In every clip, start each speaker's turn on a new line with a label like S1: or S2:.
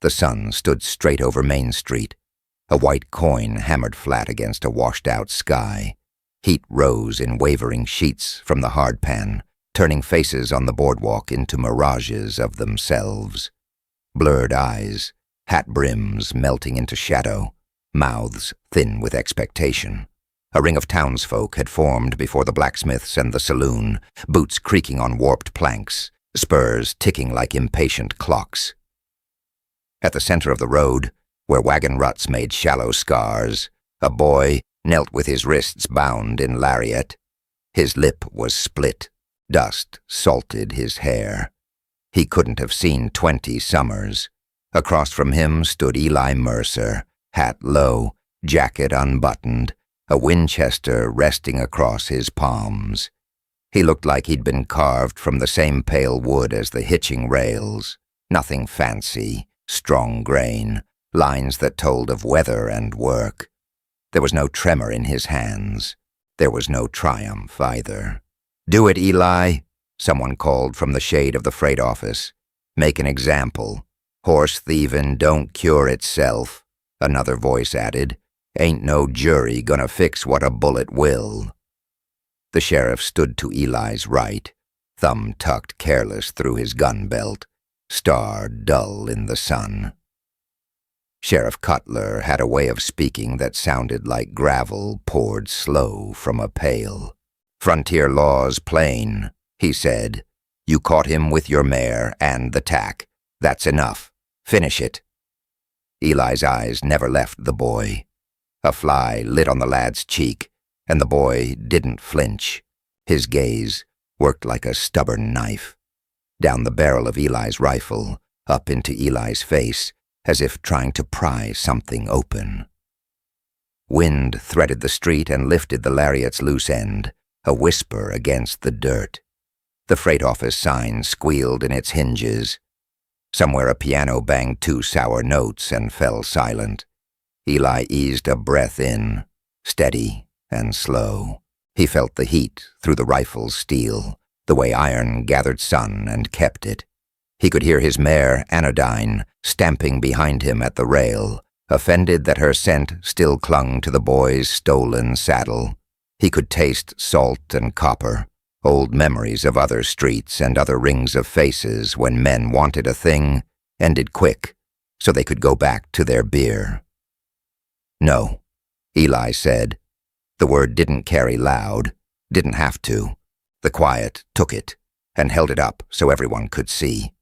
S1: The sun stood straight over Main Street, a white coin hammered flat against a washed-out sky. Heat rose in wavering sheets from the hardpan, turning faces on the boardwalk into mirages of themselves. Blurred eyes, hat brims melting into shadow, mouths thin with expectation. A ring of townsfolk had formed before the blacksmiths and the saloon, boots creaking on warped planks, spurs ticking like impatient clocks. At the center of the road, where wagon ruts made shallow scars, a boy knelt with his wrists bound in lariat. His lip was split. Dust salted his hair. He couldn't have seen 20 summers. Across from him stood Eli Mercer, hat low, jacket unbuttoned, a Winchester resting across his palms. He looked like he'd been carved from the same pale wood as the hitching rails. Nothing fancy, strong grain, lines that told of weather and work. There was no tremor in his hands. There was no triumph either. "Do it, Eli," someone called from the shade of the freight office. "Make an example. Horse thievin' don't cure itself," another voice added. "Ain't no jury gonna fix what a bullet will." The sheriff stood to Eli's right, thumb tucked careless through his gun belt, star dull in the sun. Sheriff Cutler had a way of speaking that sounded like gravel poured slow from a pail. "Frontier law's plain," he said. "You caught him with your mare and the tack. That's enough. Finish it." Eli's eyes never left the boy. A fly lit on the lad's cheek, and the boy didn't flinch. His gaze worked like a stubborn knife. Down the barrel of Eli's rifle, up into Eli's face, as if trying to pry something open. Wind threaded the street and lifted the lariat's loose end, a whisper against the dirt. The freight office sign squealed in its hinges. Somewhere a piano banged 2 sour notes and fell silent. Eli eased a breath in, steady and slow. He felt the heat through the rifle's steel, the way iron gathered sun and kept it. He could hear his mare, Anodyne, stamping behind him at the rail, offended that her scent still clung to the boy's stolen saddle. He could taste salt and copper, old memories of other streets and other rings of faces when men wanted a thing, ended quick, so they could go back to their beer. "No," Eli said. The word didn't carry loud, didn't have to. The quiet took it and held it up so everyone could see.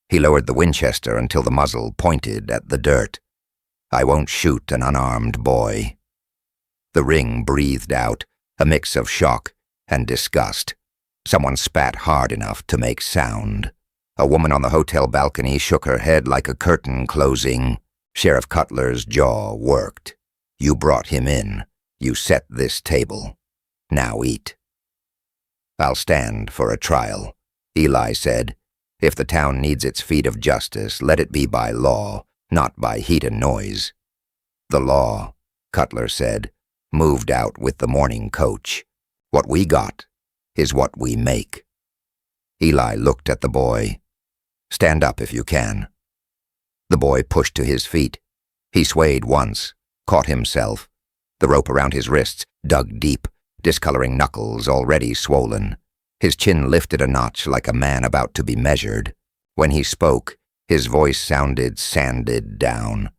S1: He lowered the Winchester until the muzzle pointed at the dirt. "I won't shoot an unarmed boy." The ring breathed out, a mix of shock and disgust. Someone spat hard enough to make sound. A woman on the hotel balcony shook her head like a curtain closing. Sheriff Cutler's jaw worked. "You brought him in. You set this table. Now eat." "I'll stand for a trial," Eli said. "If the town needs its feet of justice, let it be by law, not by heat and noise." "The law," Cutler said, "moved out with the morning coach. What we got is what we make." Eli looked at the boy. "Stand up if you can." The boy pushed to his feet. He swayed once, caught himself. The rope around his wrists dug deep, discoloring knuckles already swollen. His chin lifted a notch like a man about to be measured. When he spoke, his voice sounded sanded down.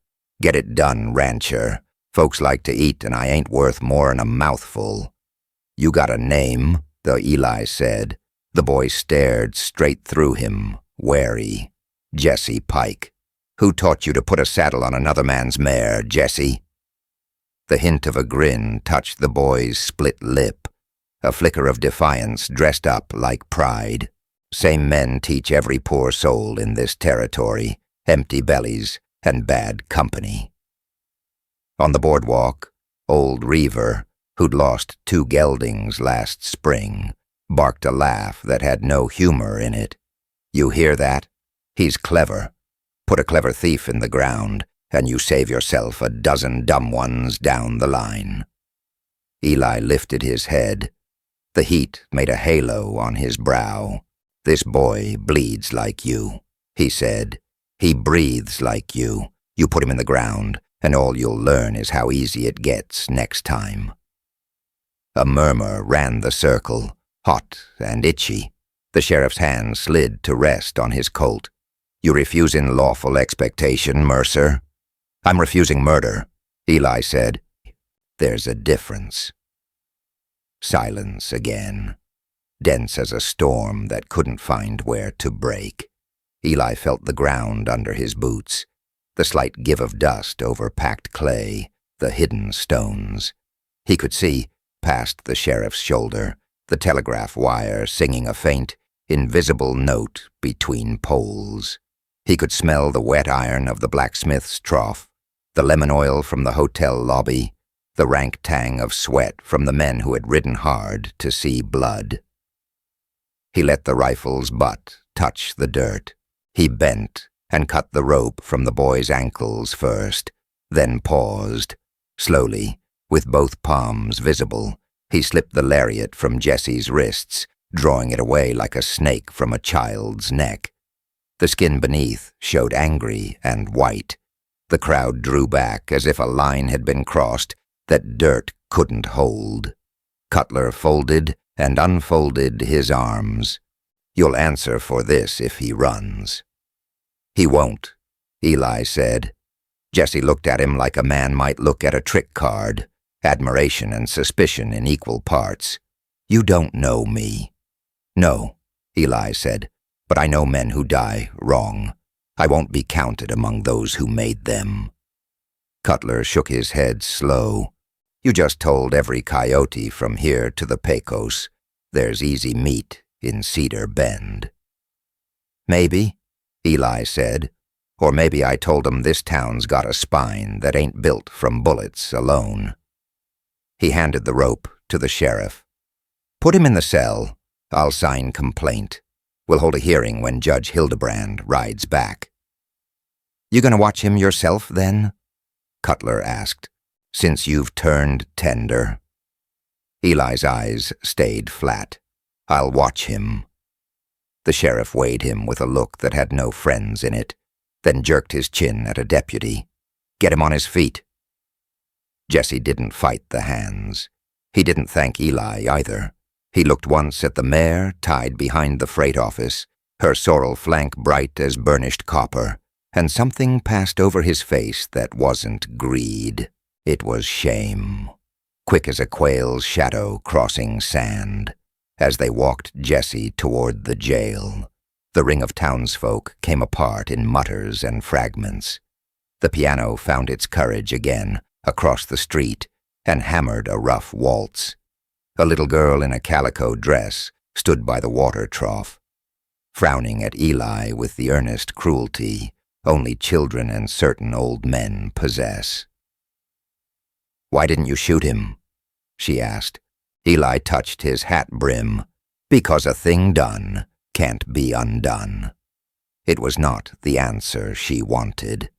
S1: "Get it done, rancher. Folks like to eat, and I ain't worth more'n a mouthful." "You got a name," the Eli said. The boy stared straight through him, wary. "Jesse Pike. Who taught you to put a saddle on another man's mare, Jesse?" The hint of a grin touched the boy's split lip, a flicker of defiance dressed up like pride. Same men teach every poor soul in this territory, empty bellies and bad company. On the boardwalk, old Reaver, who'd lost 2 geldings last spring, barked a laugh that had no humor in it. "You hear that? He's clever. Put a clever thief in the ground, and you save yourself a dozen dumb ones down the line." Eli lifted his head. The heat made a halo on his brow. "This boy bleeds like you," he said. He breathes like you. You put him in the ground, and all you'll learn is how easy it gets next time." A murmur ran the circle, hot and itchy. The sheriff's hand slid to rest on his Colt. "You refusing lawful expectation, Mercer?" "I'm refusing murder," Eli said. "There's a difference." Silence again, dense as a storm that couldn't find where to break. Eli felt the ground under his boots, the slight give of dust over packed clay, the hidden stones. He could see, past the sheriff's shoulder, the telegraph wire singing a faint, invisible note between poles. He could smell the wet iron of the blacksmith's trough, the lemon oil from the hotel lobby, the rank tang of sweat from the men who had ridden hard to see blood. He let the rifle's butt touch the dirt. He bent and cut the rope from the boy's ankles first, then paused. Slowly, with both palms visible, he slipped the lariat from Jesse's wrists, drawing it away like a snake from a child's neck. The skin beneath showed angry and white. The crowd drew back as if a line had been crossed that dirt couldn't hold. Cutler folded and unfolded his arms. "You'll answer for this if he runs." "He won't," Eli said. Jesse looked at him like a man might look at a trick card, admiration and suspicion in equal parts. "You don't know me." "No," Eli said, "but I know men who die wrong. I won't be counted among those who made them." Cutler shook his head slow. "You just told every coyote from here to the Pecos there's easy meat in Cedar Bend." "Maybe," Eli said, "or maybe I told 'em this town's got a spine that ain't built from bullets alone." He handed the rope to the sheriff. "Put him in the cell. I'll sign complaint. We'll hold a hearing when Judge Hildebrand rides back." "You gonna watch him yourself, then?" Cutler asked, "since you've turned tender." Eli's eyes stayed flat. "I'll watch him." The sheriff weighed him with a look that had no friends in it, then jerked his chin at a deputy. "Get him on his feet." Jesse didn't fight the hands. He didn't thank Eli either. He looked once at the mare tied behind the freight office, her sorrel flank bright as burnished copper, and something passed over his face that wasn't greed. It was shame, quick as a quail's shadow crossing sand. As they walked Jesse toward the jail, the ring of townsfolk came apart in mutters and fragments. The piano found its courage again across the street and hammered a rough waltz. A little girl in a calico dress stood by the water trough, frowning at Eli with the earnest cruelty only children and certain old men possess. "Why didn't you shoot him?" she asked. Eli touched his hat brim. "Because a thing done can't be undone." It was not the answer she wanted.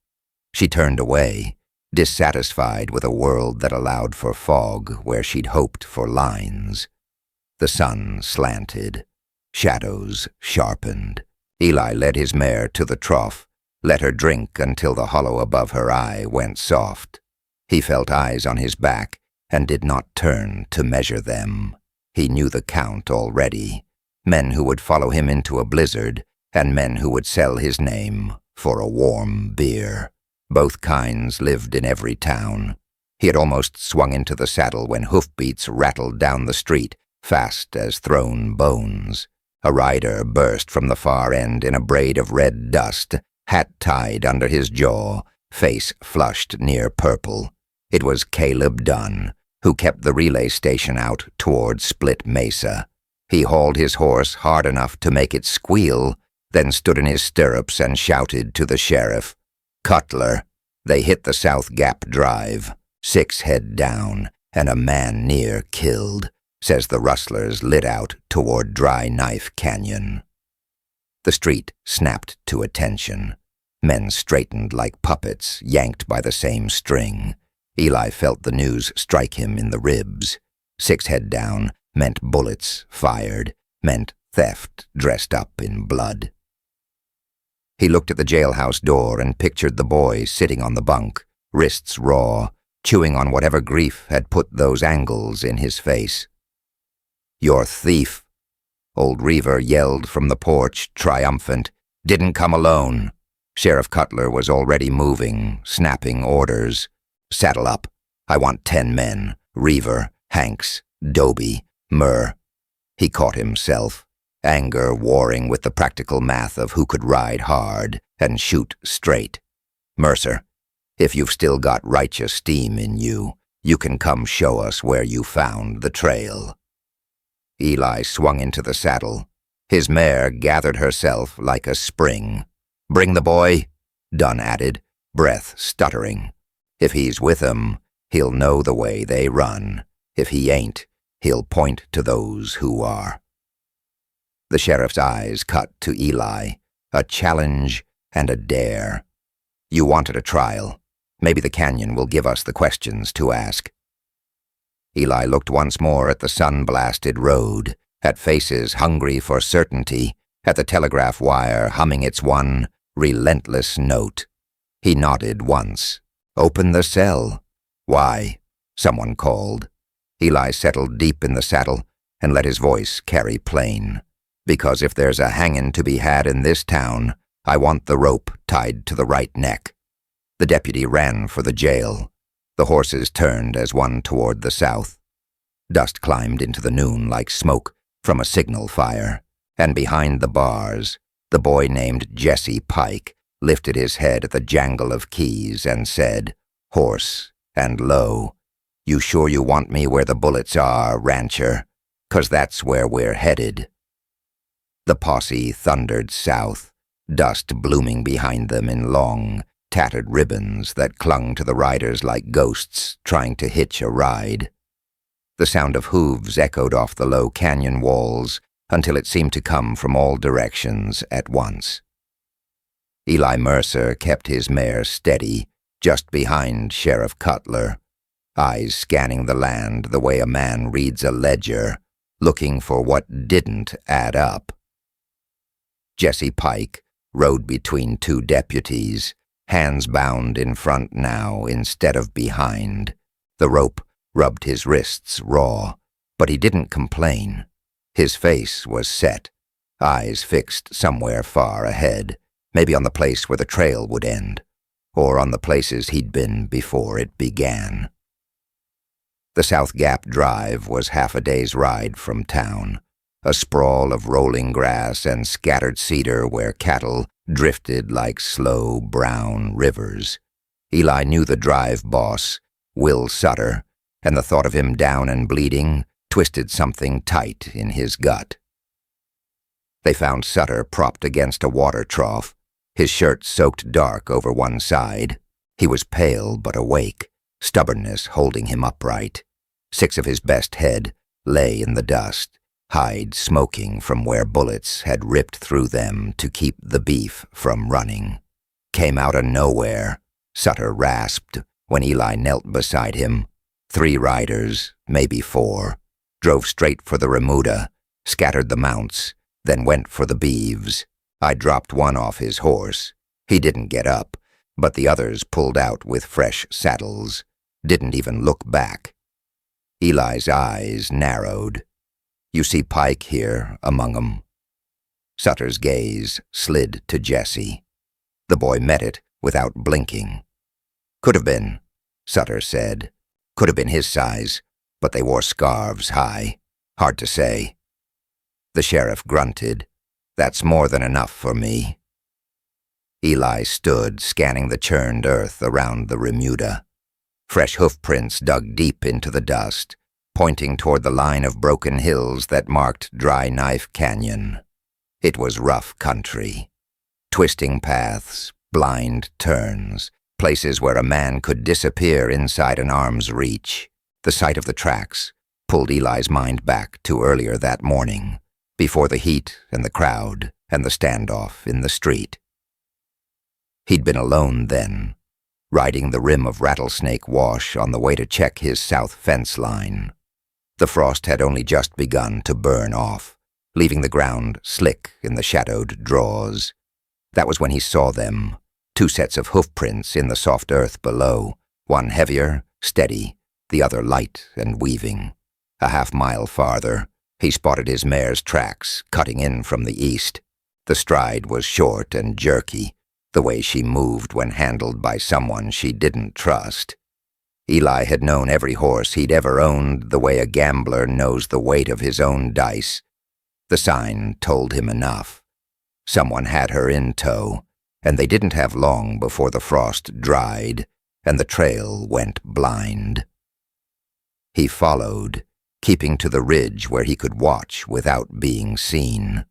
S1: She turned away, dissatisfied with a world that allowed for fog where she'd hoped for lines. The sun slanted. Shadows sharpened. Eli led his mare to the trough, let her drink until the hollow above her eye went soft. He felt eyes on his back and did not turn to measure them. He knew the count already. Men who would follow him into a blizzard, and men who would sell his name for a warm beer. Both kinds lived in every town. He had almost swung into the saddle when hoofbeats rattled down the street, fast as thrown bones. A rider burst from the far end in a braid of red dust, hat tied under his jaw, face flushed near purple. It was Caleb Dunn, who kept the relay station out toward Split Mesa. He hauled his horse hard enough to make it squeal, then stood in his stirrups and shouted to the sheriff. "Cutler." They hit the South Gap Drive, 6 head down, and a man near killed, says the rustlers lit out toward Dry Knife Canyon. The street snapped to attention. Men straightened like puppets, yanked by the same string. Eli felt the news strike him in the ribs. 6 head down meant bullets fired, meant theft dressed up in blood. He looked at the jailhouse door and pictured the boy sitting on the bunk, wrists raw, chewing on whatever grief had put those angles in his face. "You're thief," old Reaver yelled from the porch, triumphant. "Didn't come alone." Sheriff Cutler was already moving, snapping orders. "Saddle up. I want 10 men. Reaver, Hanks, Doby, Murr." He caught himself, anger warring with the practical math of who could ride hard and shoot straight. "Mercer, if you've still got righteous steam in you, you can come show us where you found the trail." Eli swung into the saddle. His mare gathered herself like a spring. "Bring the boy," Dunn added, breath stuttering. "If he's with 'em, he'll know the way they run. If he ain't, he'll point to those who are." The sheriff's eyes cut to Eli, a challenge and a dare. "You wanted a trial. Maybe the canyon will give us the questions to ask." Eli looked once more at the sun-blasted road, at faces hungry for certainty, at the telegraph wire humming its one relentless note. He nodded once. "Open the cell." "Why?" someone called. Eli settled deep in the saddle and let his voice carry plain. "Because if there's a hangin' to be had in this town, I want the rope tied to the right neck." The deputy ran for the jail. The horses turned as one toward the south. Dust climbed into the noon like smoke from a signal fire, and behind the bars, the boy named Jesse Pike lifted his head at the jangle of keys and said, hoarse and low, "You sure you want me where the bullets are, rancher? 'Cause that's where we're headed." The posse thundered south, dust blooming behind them in long, tattered ribbons that clung to the riders like ghosts trying to hitch a ride. The sound of hooves echoed off the low canyon walls until it seemed to come from all directions at once. Eli Mercer kept his mare steady, just behind Sheriff Cutler, eyes scanning the land the way a man reads a ledger, looking for what didn't add up. Jesse Pike rode between two deputies, hands bound in front now instead of behind. The rope rubbed his wrists raw, but he didn't complain. His face was set, eyes fixed somewhere far ahead, maybe on the place where the trail would end, or on the places he'd been before it began. The South Gap Drive was half a day's ride from town, a sprawl of rolling grass and scattered cedar where cattle drifted like slow brown rivers. Eli knew the drive boss, Will Sutter, and the thought of him down and bleeding twisted something tight in his gut. They found Sutter propped against a water trough, his shirt soaked dark over one side. He was pale but awake, stubbornness holding him upright. 6 of his best head lay in the dust, hide smoking from where bullets had ripped through them to keep the beef from running. "Came out of nowhere," Sutter rasped when Eli knelt beside him. 3 riders, maybe 4, drove straight for the remuda, scattered the mounts, then went for the beeves. I dropped one off his horse. He didn't get up, but the others pulled out with fresh saddles, didn't even look back. Eli's eyes narrowed. "You see Pike here among 'em?" Sutter's gaze slid to Jesse. The boy met it without blinking. "Could have been," Sutter said. "Could have been his size, but they wore scarves high. Hard to say." The sheriff grunted. "That's more than enough for me." Eli stood, scanning the churned earth around the remuda. Fresh hoofprints dug deep into the dust, pointing toward the line of broken hills that marked Dry Knife Canyon. It was rough country. Twisting paths, blind turns, places where a man could disappear inside an arm's reach. The sight of the tracks pulled Eli's mind back to earlier that morning, before the heat and the crowd and the standoff in the street. He'd been alone then, riding the rim of Rattlesnake Wash on the way to check his south fence line. The frost had only just begun to burn off, leaving the ground slick in the shadowed draws. That was when he saw them, 2 sets of hoofprints in the soft earth below, one heavier, steady, the other light and weaving. A half-mile farther, he spotted his mare's tracks cutting in from the east. The stride was short and jerky, the way she moved when handled by someone she didn't trust. Eli had known every horse he'd ever owned the way a gambler knows the weight of his own dice. The sign told him enough. Someone had her in tow, and they didn't have long before the frost dried and the trail went blind. He followed, keeping to the ridge where he could watch without being seen.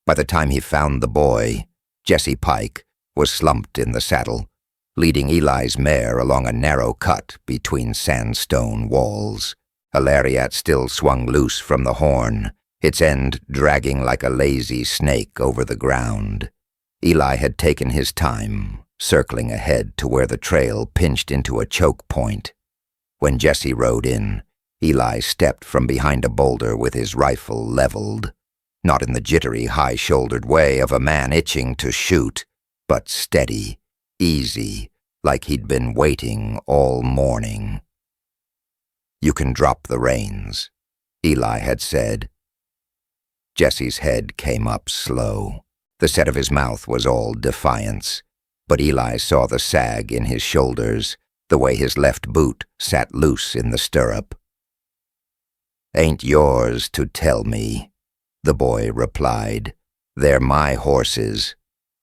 S1: By the time he found the boy, Jesse Pike was slumped in the saddle, leading Eli's mare along a narrow cut between sandstone walls. A lariat still swung loose from the horn, its end dragging like a lazy snake over the ground. Eli had taken his time, circling ahead to where the trail pinched into a choke point. When Jesse rode in, Eli stepped from behind a boulder with his rifle leveled, not in the jittery, high-shouldered way of a man itching to shoot, but steady, easy, like he'd been waiting all morning. "You can drop the reins," Eli had said. Jesse's head came up slow. The set of his mouth was all defiance, but Eli saw the sag in his shoulders, the way his left boot sat loose in the stirrup. "Ain't yours to tell me," the boy replied. "They're my horses."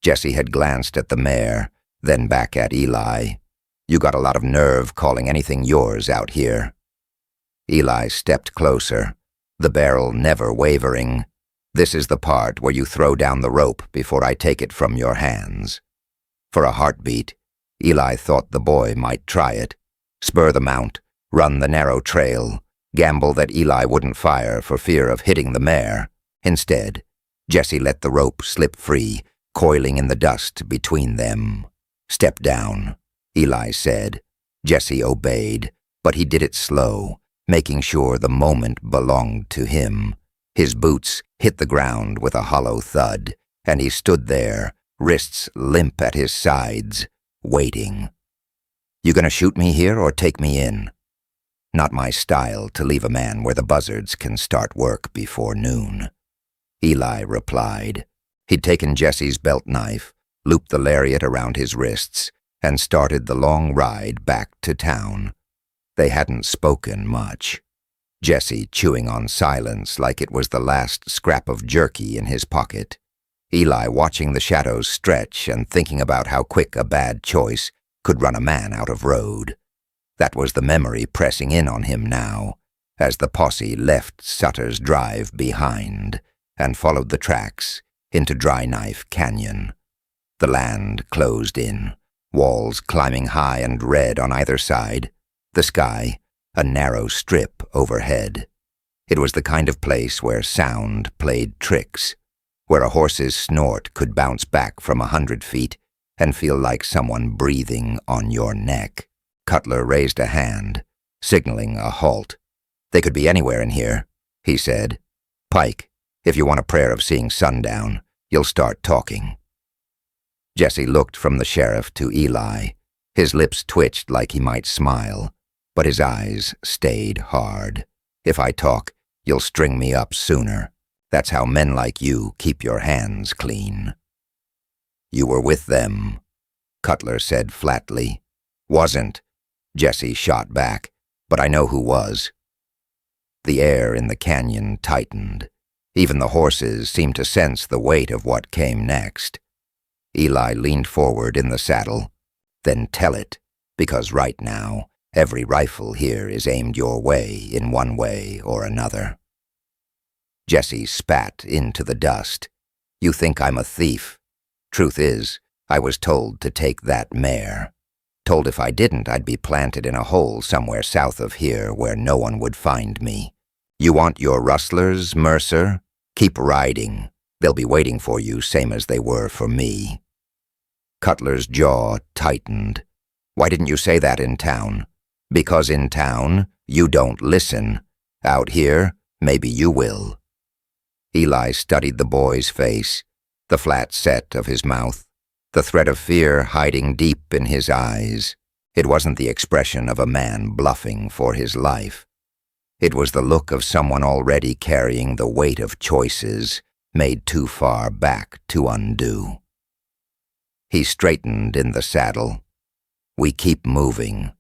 S1: Jesse had glanced at the mare, then back at Eli. "You got a lot of nerve calling anything yours out here." Eli stepped closer, the barrel never wavering. "This is the part where you throw down the rope before I take it from your hands." For a heartbeat, Eli thought the boy might try it, spur the mount, run the narrow trail, gamble that Eli wouldn't fire for fear of hitting the mare. Instead, Jesse let the rope slip free, coiling in the dust between them. "Step down," Eli said. Jesse obeyed, but he did it slow, making sure the moment belonged to him. His boots hit the ground with a hollow thud, and he stood there, wrists limp at his sides, waiting. "You gonna shoot me here or take me in?" "Not my style to leave a man where the buzzards can start work before noon," Eli replied. He'd taken Jesse's belt knife, looped the lariat around his wrists, and started the long ride back to town. They hadn't spoken much. Jesse chewing on silence like it was the last scrap of jerky in his pocket. Eli watching the shadows stretch and thinking about how quick a bad choice could run a man out of road. That was the memory pressing in on him now, as the posse left Sutter's Drive behind and followed the tracks into Dry Knife Canyon. The land closed in, walls climbing high and red on either side, the sky a narrow strip overhead. It was the kind of place where sound played tricks, where a horse's snort could bounce back from 100 feet and feel like someone breathing on your neck. Cutler raised a hand, signaling a halt. "They could be anywhere in here," he said. "Pike, if you want a prayer of seeing sundown, you'll start talking." Jesse looked from the sheriff to Eli. His lips twitched like he might smile, but his eyes stayed hard. "If I talk, you'll string me up sooner. That's how men like you keep your hands clean." "You were with them," Cutler said flatly. "Wasn't," Jesse shot back, "but I know who was." The air in the canyon tightened. Even the horses seemed to sense the weight of what came next. Eli leaned forward in the saddle. "Then tell it, because right now, every rifle here is aimed your way in one way or another." Jesse spat into the dust. "You think I'm a thief. Truth is, I was told to take that mare. Told if I didn't, I'd be planted in a hole somewhere south of here where no one would find me. You want your rustlers, Mercer? Keep riding. They'll be waiting for you same as they were for me." Cutler's jaw tightened. "Why didn't you say that in town?" "Because in town, you don't listen. Out here, maybe you will." Eli studied the boy's face. the flat set of his mouth, the threat of fear hiding deep in his eyes. It wasn't the expression of a man bluffing for his life. It was the look of someone already carrying the weight of choices made too far back to undo. He straightened in the saddle. "We keep moving,"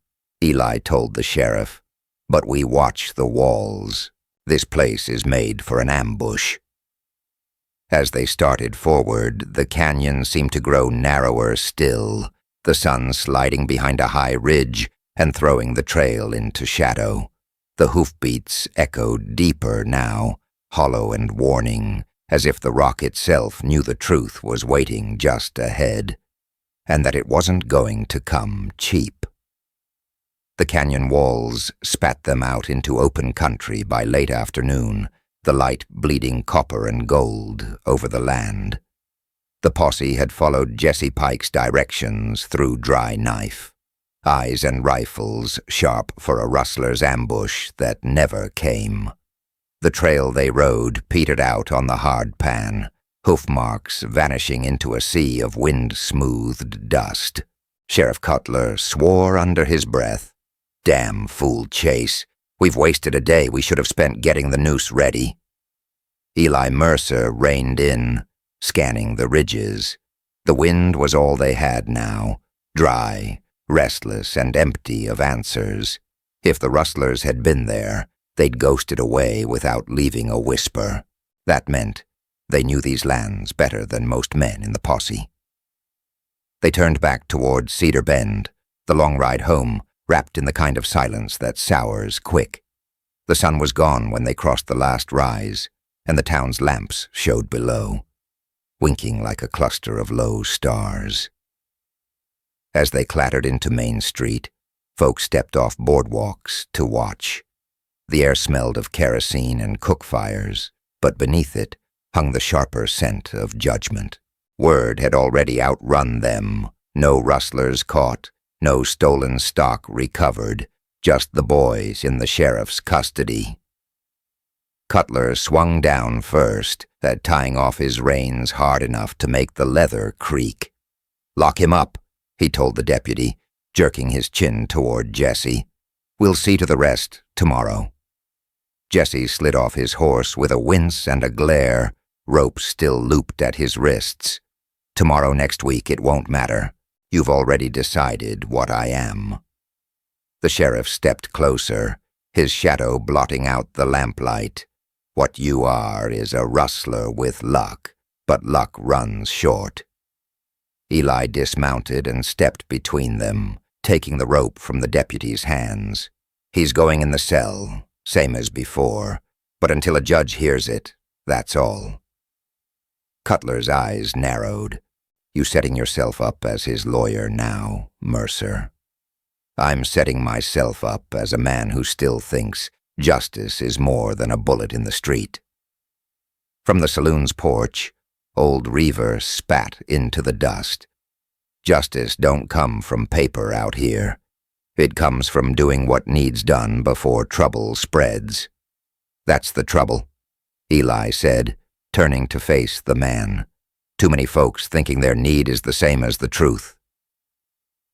S1: Eli told the sheriff, "but we watch the walls. This place is made for an ambush." As they started forward, the canyon seemed to grow narrower still, the sun sliding behind a high ridge and throwing the trail into shadow. The hoofbeats echoed deeper now, hollow and warning, as if the rock itself knew the truth was waiting just ahead, and that it wasn't going to come cheap. The canyon walls spat them out into open country by late afternoon, the light bleeding copper and gold over the land. The posse had followed Jesse Pike's directions through Dry Knife, eyes and rifles sharp for a rustler's ambush that never came. The trail they rode petered out on the hard pan, hoof marks vanishing into a sea of wind-smoothed dust. Sheriff Cutler swore under his breath. "Damn fool chase. We've wasted a day we should have spent getting the noose ready." Eli Mercer reined in, scanning the ridges. The wind was all they had now, dry, restless, and empty of answers. If the rustlers had been there, they'd ghosted away without leaving a whisper. That meant they knew these lands better than most men in the posse. They turned back toward Cedar Bend, the long ride home wrapped in the kind of silence that sours quick. The sun was gone when they crossed the last rise, and the town's lamps showed below, winking like a cluster of low stars. As they clattered into Main Street, folk stepped off boardwalks to watch. The air smelled of kerosene and cook fires, but beneath it hung the sharper scent of judgment. Word had already outrun them. No rustlers caught, no stolen stock recovered, just the boys in the sheriff's custody. Cutler swung down first, tying off his reins hard enough to make the leather creak. "Lock him up," he told the deputy, jerking his chin toward Jesse. "We'll see to the rest tomorrow." Jesse slid off his horse with a wince and a glare, rope still looped at his wrists. "Tomorrow, next week, it won't matter. You've already decided what I am." The sheriff stepped closer, his shadow blotting out the lamplight. "What you are is a rustler with luck, but luck runs short." Eli dismounted and stepped between them, taking the rope from the deputy's hands. "He's going in the cell, same as before, but until a judge hears it, that's all." Cutler's eyes narrowed. "You setting yourself up as his lawyer now, Mercer?" "I'm setting myself up as a man who still thinks justice is more than a bullet in the street." From the saloon's porch, old Reaver spat into the dust. "Justice don't come from paper out here. It comes from doing what needs done before trouble spreads." "That's the trouble," Eli said, turning to face the man. "Too many folks thinking their need is the same as the truth."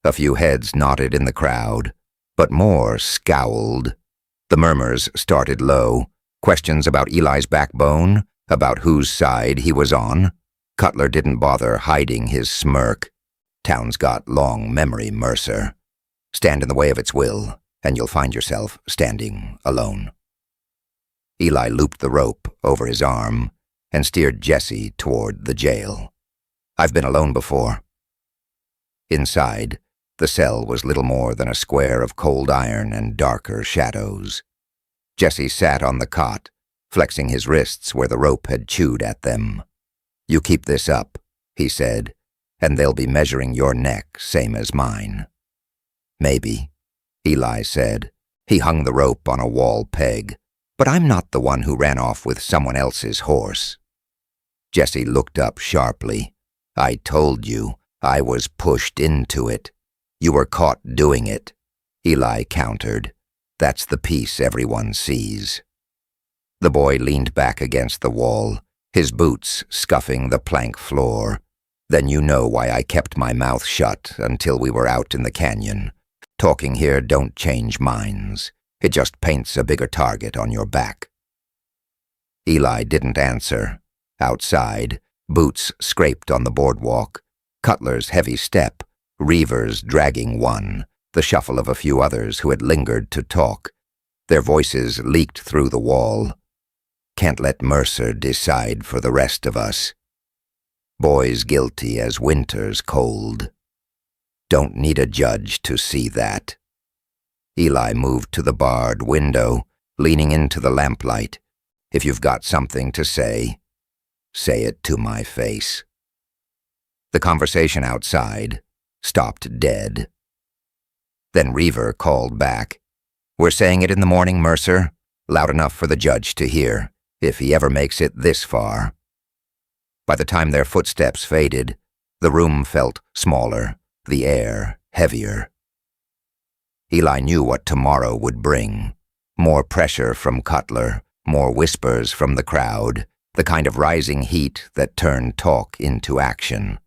S1: A few heads nodded in the crowd, but more scowled. The murmurs started low, questions about Eli's backbone, about whose side he was on. Cutler didn't bother hiding his smirk. "Town's got long memory, Mercer. Stand in the way of its will, and you'll find yourself standing alone." Eli looped the rope over his arm and steered Jesse toward the jail. "I've been alone before." Inside, the cell was little more than a square of cold iron and darker shadows. Jesse sat on the cot, flexing his wrists where the rope had chewed at them. "You keep this up," he said, "and they'll be measuring your neck same as mine." "Maybe," Eli said. He hung the rope on a wall peg. "But I'm not the one who ran off with someone else's horse." Jesse looked up sharply. "I told you, I was pushed into it. You were caught doing it," Eli countered. "That's the piece everyone sees." The boy leaned back against the wall, his boots scuffing the plank floor. Then you know why I kept my mouth shut until we were out in the canyon. Talking here don't change minds. It just paints a bigger target on your back. Eli didn't answer. Outside, boots scraped on the boardwalk, Cutler's heavy step, Reaver's dragging one, the shuffle of a few others who had lingered to talk. Their voices leaked through the wall. Can't let Mercer decide for the rest of us. Boys guilty as winter's cold. Don't need a judge to see that. Eli moved to the barred window, leaning into the lamplight. If you've got something to say it to my face. The conversation outside stopped dead. Then Reaver called back. We're saying it in the morning, Mercer, loud enough for the judge to hear, if he ever makes it this far. By the time their footsteps faded, the room felt smaller, the air heavier. Eli knew what tomorrow would bring. More pressure from Cutler, more whispers from the crowd, the kind of rising heat that turned talk into action.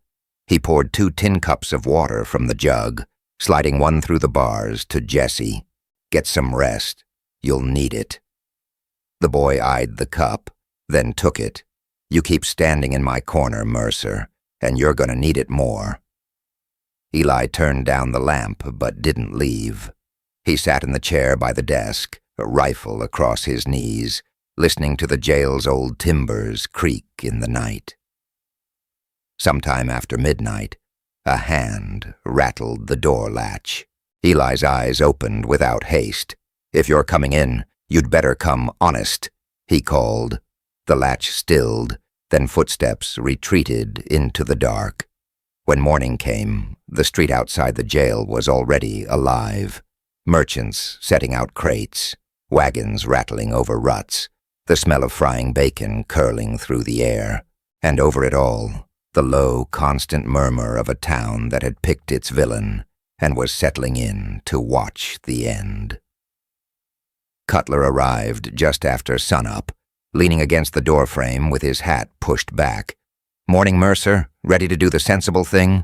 S1: He poured 2 tin cups of water from the jug, sliding one through the bars to Jesse. Get some rest. You'll need it. The boy eyed the cup, then took it. You keep standing in my corner, Mercer, and you're gonna need it more. Eli turned down the lamp, but didn't leave. He sat in the chair by the desk, a rifle across his knees, listening to the jail's old timbers creak in the night. Sometime after midnight, a hand rattled the door latch. Eli's eyes opened without haste. If you're coming in, you'd better come honest, he called. The latch stilled, then footsteps retreated into the dark. When morning came, the street outside the jail was already alive. Merchants setting out crates, wagons rattling over ruts, the smell of frying bacon curling through the air, and over it all, the low, constant murmur of a town that had picked its villain and was settling in to watch the end. Cutler arrived just after sunup, leaning against the doorframe with his hat pushed back. Morning, Mercer, ready to do the sensible thing?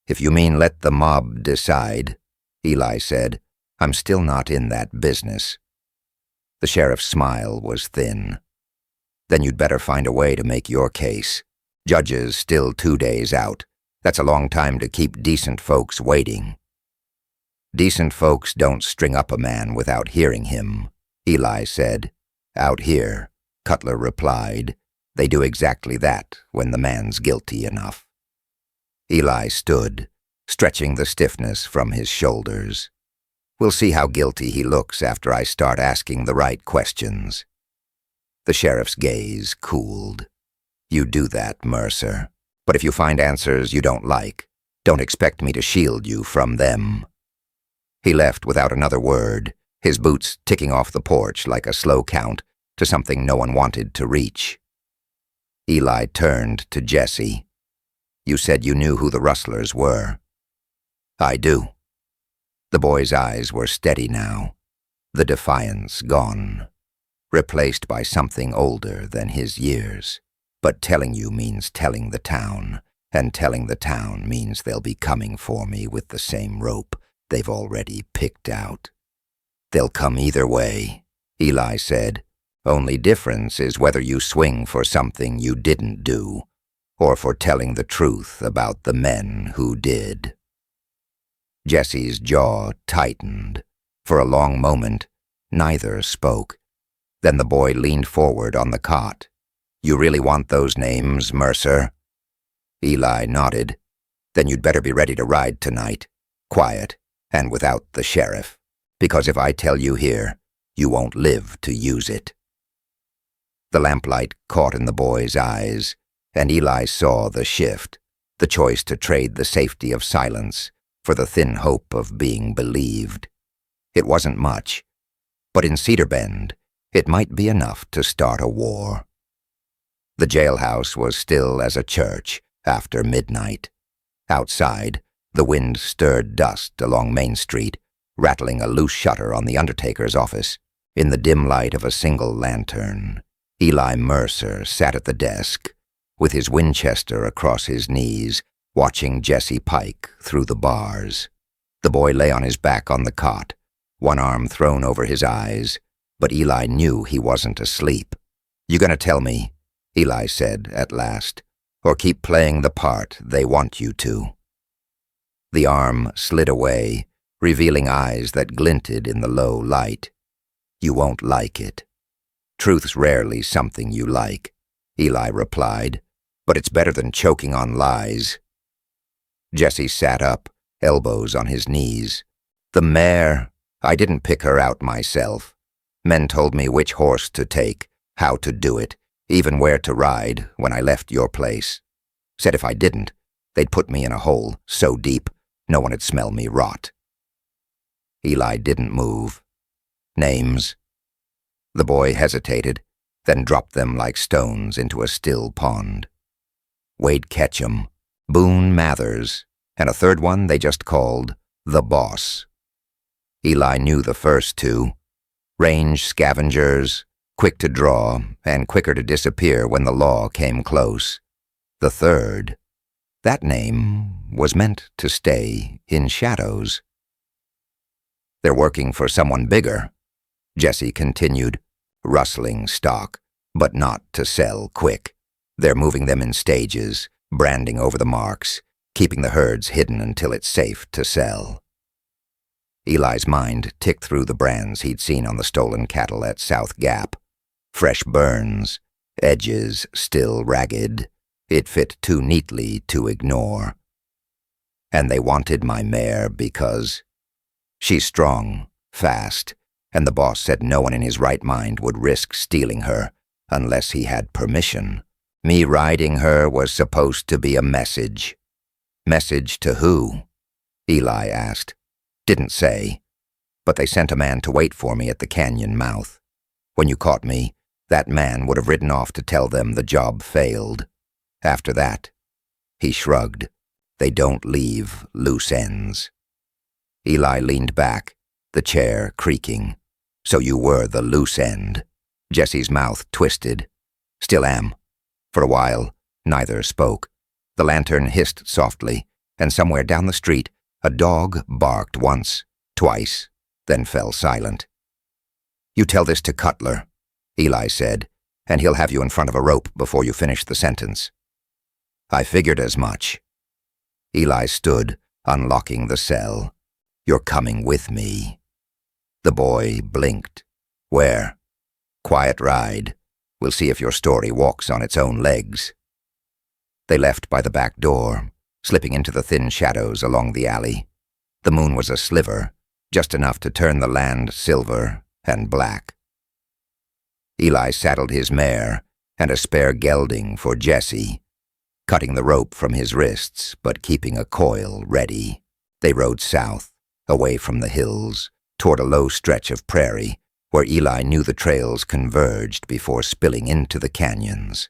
S1: If you mean let the mob decide, Eli said, I'm still not in that business. The sheriff's smile was thin. Then you'd better find a way to make your case. Judges still 2 days out. That's a long time to keep decent folks waiting. Decent folks don't string up a man without hearing him, Eli said. Out here, Cutler replied, they do exactly that when the man's guilty enough. Eli stood, stretching the stiffness from his shoulders. We'll see how guilty he looks after I start asking the right questions. The sheriff's gaze cooled. You do that, Mercer. But if you find answers you don't like, don't expect me to shield you from them. He left without another word, his boots ticking off the porch like a slow count to something no one wanted to reach. Eli turned to Jesse. You said you knew who the rustlers were. I do. The boy's eyes were steady now, the defiance gone, replaced by something older than his years. But telling you means telling the town, and telling the town means they'll be coming for me with the same rope they've already picked out. They'll come either way, Eli said. Only difference is whether you swing for something you didn't do, or for telling the truth about the men who did. Jesse's jaw tightened. For a long moment, neither spoke. Then the boy leaned forward on the cot. You really want those names, Mercer? Eli nodded. Then you'd better be ready to ride tonight, quiet and without the sheriff, because if I tell you here, you won't live to use it. The lamplight caught in the boy's eyes, and Eli saw the shift, the choice to trade the safety of silence for the thin hope of being believed. It wasn't much, but in Cedar Bend, it might be enough to start a war. The jailhouse was still as a church after midnight. Outside, the wind stirred dust along Main Street, rattling a loose shutter on the undertaker's office. In the dim light of a single lantern, Eli Mercer sat at the desk, with his Winchester across his knees, watching Jesse Pike through the bars. The boy lay on his back on the cot, one arm thrown over his eyes, but Eli knew he wasn't asleep. "You gonna tell me," Eli said at last, "or keep playing the part they want you to?" The arm slid away, revealing eyes that glinted in the low light. "You won't like it." "Truth's rarely something you like," Eli replied, "but it's better than choking on lies." Jesse sat up, elbows on his knees. "The mare, I didn't pick her out myself. Men told me which horse to take, how to do it, even where to ride when I left your place. Said if I didn't, they'd put me in a hole so deep no one'd smell me rot." Eli didn't move. "Names?" The boy hesitated, then dropped them like stones into a still pond. Wade Ketchum, Boone Mathers, and a third one they just called the Boss. Eli knew the first two. Range scavengers, quick to draw and quicker to disappear when the law came close. The third, that name was meant to stay in shadows. "They're working for someone bigger," Jesse continued, "rustling stock, but not to sell quick. They're moving them in stages, branding over the marks, keeping the herds hidden until it's safe to sell." Eli's mind ticked through the brands he'd seen on the stolen cattle at South Gap. Fresh burns, edges still ragged. It fit too neatly to ignore. "And they wanted my mare because she's strong, fast, and the boss said no one in his right mind would risk stealing her unless he had permission. Me riding her was supposed to be a message." "Message to who?" Eli asked. "Didn't say, but they sent a man to wait for me at the canyon mouth. When you caught me, that man would have ridden off to tell them the job failed. After that," he shrugged, "they don't leave loose ends." Eli leaned back, the chair creaking. "So you were the loose end." Jesse's mouth twisted. "Still am." For a while, neither spoke. The lantern hissed softly, and somewhere down the street, a dog barked once, twice, then fell silent. "You tell this to Cutler," Eli said, "and he'll have you in front of a rope before you finish the sentence." "I figured as much." Eli stood, unlocking the cell. "You're coming with me." The boy blinked. "Where?" "Quiet ride. We'll see if your story walks on its own legs." They left by the back door, slipping into the thin shadows along the alley. The moon was a sliver, just enough to turn the land silver and black. Eli saddled his mare and a spare gelding for Jesse, cutting the rope from his wrists but keeping a coil ready. They rode south, away from the hills, toward a low stretch of prairie where Eli knew the trails converged before spilling into the canyons.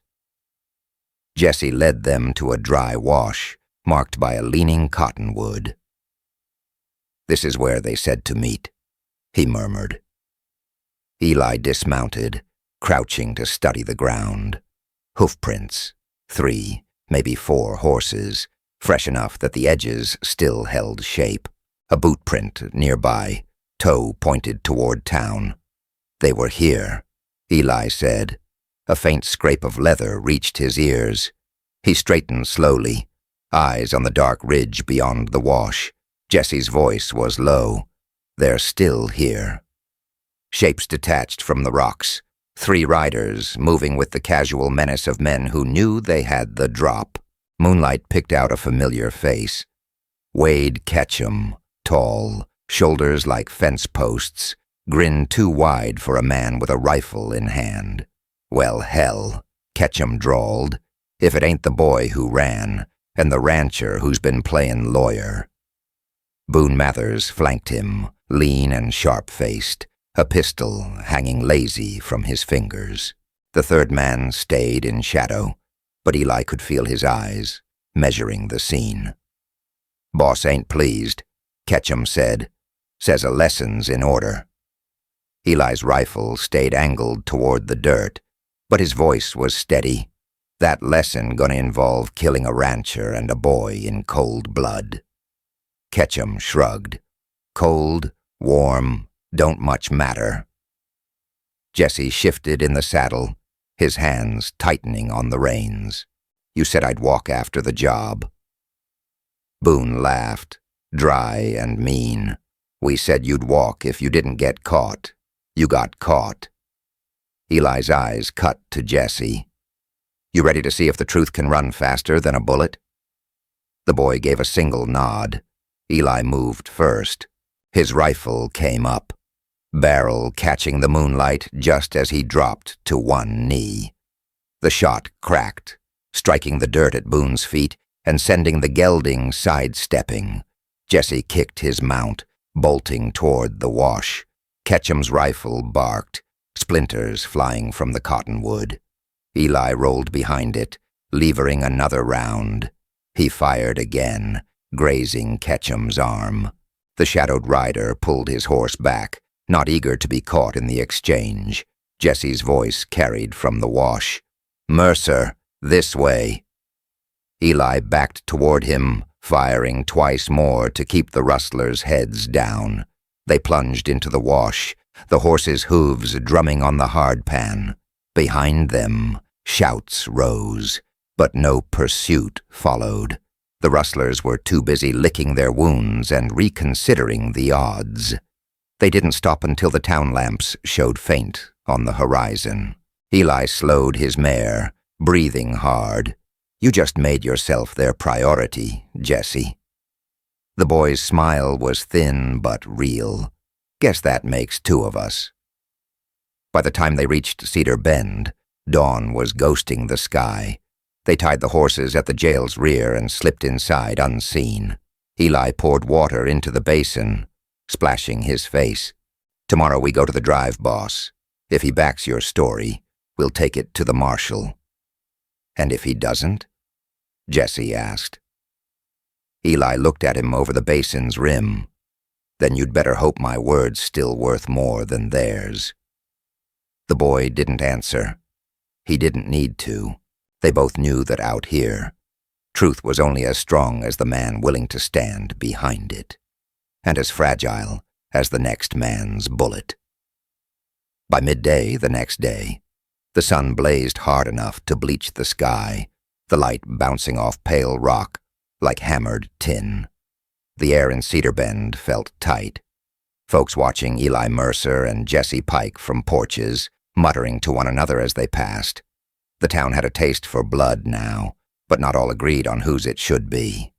S1: Jesse led them to a dry wash marked by a leaning cottonwood. "This is where they said to meet," he murmured. Eli dismounted, crouching to study the ground. Hoofprints, 3, maybe 4 horses, fresh enough that the edges still held shape. A boot print nearby, toe pointed toward town. "They were here," Eli said. A faint scrape of leather reached his ears. He straightened slowly, eyes on the dark ridge beyond the wash. Jesse's voice was low. "They're still here." Shapes detached from the rocks, 3 riders moving with the casual menace of men who knew they had the drop. Moonlight picked out a familiar face. Wade Ketchum, tall, shoulders like fence posts, grin too wide for a man with a rifle in hand. "Well, hell," Ketchum drawled, "if it ain't the boy who ran, and the rancher who's been playing lawyer." Boone Mathers flanked him, lean and sharp-faced, a pistol hanging lazy from his fingers. The third man stayed in shadow, but Eli could feel his eyes, measuring the scene. "Boss ain't pleased," Ketchum said. "Says a lesson's in order." Eli's rifle stayed angled toward the dirt, But his voice was steady. That lesson gonna involve killing a rancher and a boy in cold blood. Ketchum shrugged. Cold, warm, don't much matter. Jesse shifted in the saddle, his hands tightening on the reins. You said I'd walk after the job. Boone laughed, dry and mean. We said you'd walk if you didn't get caught. You got caught. Eli's eyes cut to Jesse. You ready to see if the truth can run faster than a bullet? The boy gave a single nod. Eli moved first. His rifle came up, barrel catching the moonlight just as he dropped to one knee. The shot cracked, striking the dirt at Boone's feet and sending the gelding sidestepping. Jesse kicked his mount, bolting toward the wash. Ketchum's rifle barked, splinters flying from the cottonwood. Eli rolled behind it, levering another round. He fired again, grazing Ketchum's arm. The shadowed rider pulled his horse back, not eager to be caught in the exchange. Jesse's voice carried from the wash. Mercer, this way. Eli backed toward him, firing twice more to keep the rustlers' heads down. They plunged into the wash, the horses' hooves drumming on the hardpan. Behind them, shouts rose, but no pursuit followed. The rustlers were too busy licking their wounds and reconsidering the odds. They didn't stop until the town lamps showed faint on the horizon. Eli slowed his mare, breathing hard. You just made yourself their priority, Jesse. The boy's smile was thin but real. Guess that makes two of us. By the time they reached Cedar Bend, dawn was ghosting the sky. They tied the horses at the jail's rear and slipped inside unseen. Eli poured water into the basin, splashing his face. Tomorrow we go to the drive boss. If he backs your story, we'll take it to the marshal. And if he doesn't? Jesse asked. Eli looked at him over the basin's rim. Then you'd better hope my word's still worth more than theirs. The boy didn't answer. He didn't need to. They both knew that out here, truth was only as strong as the man willing to stand behind it, and as fragile as the next man's bullet. By midday the next day, the sun blazed hard enough to bleach the sky, the light bouncing off pale rock like hammered tin. The air in Cedar Bend felt tight. Folks watching Eli Mercer and Jesse Pike from porches, muttering to one another as they passed. The town had a taste for blood now, but not all agreed on whose it should be.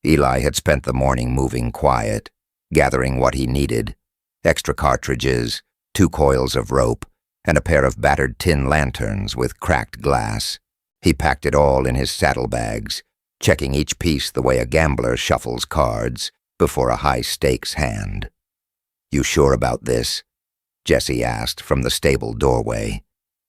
S1: Eli had spent the morning moving quiet, gathering what he needed: extra cartridges, 2 coils of rope, and a pair of battered tin lanterns with cracked glass. He packed it all in his saddlebags, checking each piece the way a gambler shuffles cards before a high-stakes hand. You sure about this? Jesse asked from the stable doorway.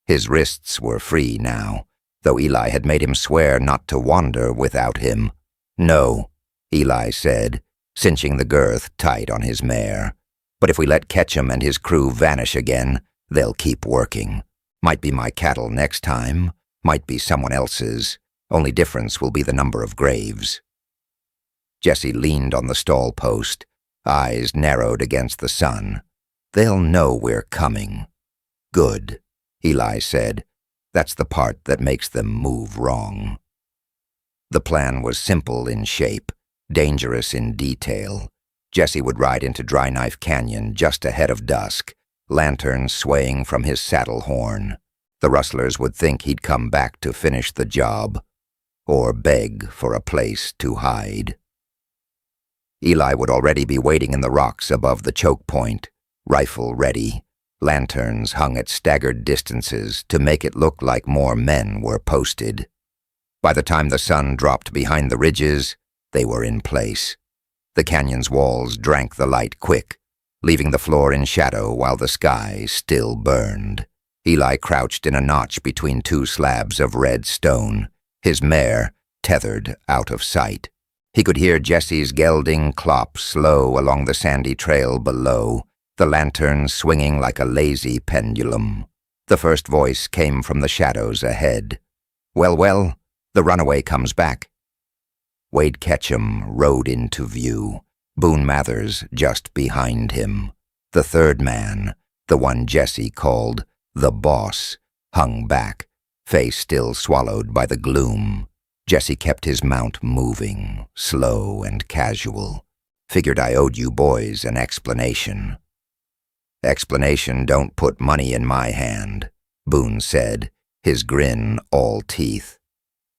S1: His wrists were free now, though Eli had made him swear not to wander without him. No, Eli said, cinching the girth tight on his mare. But if we let Ketchum and his crew vanish again, they'll keep working. Might be my cattle next time, might be someone else's. Only difference will be the number of graves. Jesse leaned on the stall post, eyes narrowed against the sun. They'll know we're coming. Good, Eli said. That's the part that makes them move wrong. The plan was simple in shape, dangerous in detail. Jesse would ride into Dry Knife Canyon just ahead of dusk, lantern swaying from his saddle horn. The rustlers would think he'd come back to finish the job, or beg for a place to hide. Eli would already be waiting in the rocks above the choke point, rifle ready. Lanterns hung at staggered distances to make it look like more men were posted. By the time the sun dropped behind the ridges, they were in place. The canyon's walls drank the light quick, leaving the floor in shadow while the sky still burned. Eli crouched in a notch between 2 slabs of red stone, his mare tethered out of sight. He could hear Jesse's gelding clop slow along the sandy trail below, the lantern swinging like a lazy pendulum. The first voice came from the shadows ahead. "Well, well, the runaway comes back." Wade Ketchum rode into view, Boone Mathers just behind him. The third man, the one Jesse called the boss, hung back, face still swallowed by the gloom. Jesse kept his mount moving, slow and casual. "Figured I owed you boys an explanation." "Explanation don't put money in my hand," Boone said, his grin all teeth.